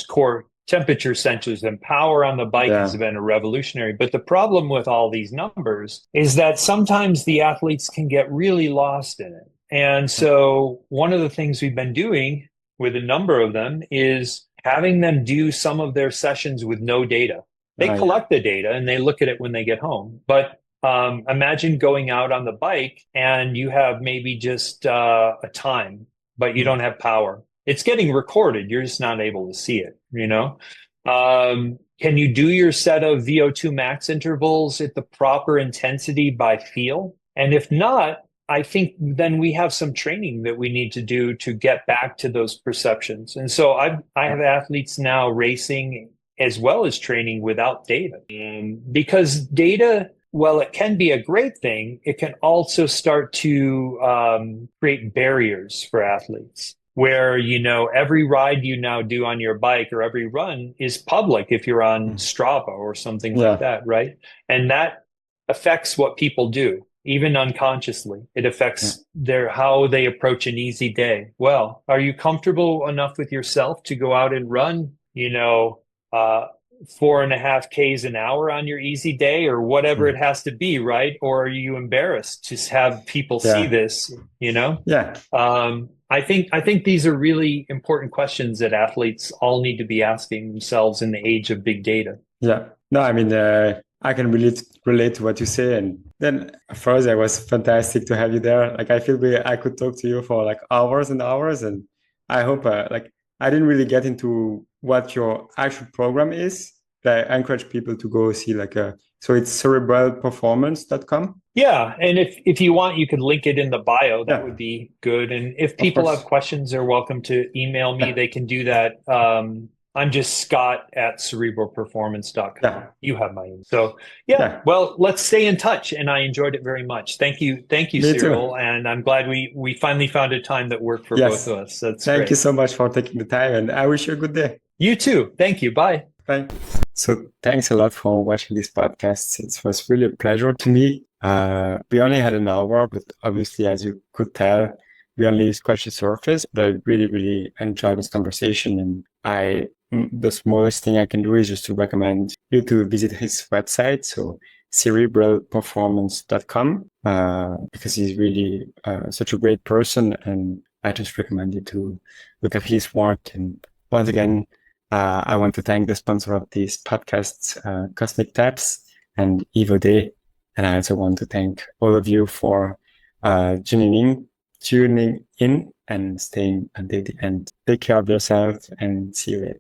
core temperature sensors, and power on the bike has been a revolutionary. But the problem with all these numbers is that sometimes the athletes can get really lost in it. And so one of the things we've been doing with a number of them is having them do some of their sessions with no data. They collect the data and they look at it when they get home. But imagine going out on the bike and you have maybe just a time, but you don't have power. It's getting recorded. You're just not able to see it, Can you do your set of VO2 max intervals at the proper intensity by feel? And if not, I think then we have some training that we need to do to get back to those perceptions. And so I have athletes now racing as well as training without data. Because data, well, it can be a great thing, it can also start to create barriers for athletes where, every ride you now do on your bike or every run is public if you're on Strava or something like that, right? And that affects what people do. Even unconsciously, it affects how they approach an easy day. Well, are you comfortable enough with yourself to go out and run, 4.5 Ks an hour on your easy day or whatever it has to be, right? Or are you embarrassed to have people see this, Yeah. I think these are really important questions that athletes all need to be asking themselves in the age of big data. Yeah. No, I mean, I can relate to what you say. And then first, it was fantastic to have you there. Like, I feel I could talk to you for like hours and hours. And I hope, I didn't really get into what your actual program is. But I encourage people to go see so it's cerebralperformance.com. Yeah. And if you want, you can link it in the bio. That would be good. And if people have questions, they're welcome to email me. They can do that. I'm just Scott@cerebralperformance.com. Yeah. You have my email. So well, let's stay in touch. And I enjoyed it very much. Thank you, Me Cyril. too. And I'm glad we finally found a time that worked for both of us. That's great. Thank you so much for taking the time, and I wish you a good day. You too. Thank you. Bye. Bye. So thanks a lot for watching this podcast. It was really a pleasure to me. We only had an hour, but obviously, as you could tell, we only scratched the surface. But I really, really enjoyed this conversation, and the smallest thing I can do is just to recommend you to visit his website, so cerebralperformance.com, because he's really such a great person, and I just recommend you to look at his work. And once again, I want to thank the sponsor of these podcasts, Cosmic Taps and Evo Day. And I also want to thank all of you for tuning in and staying until the end. Take care of yourself and see you later.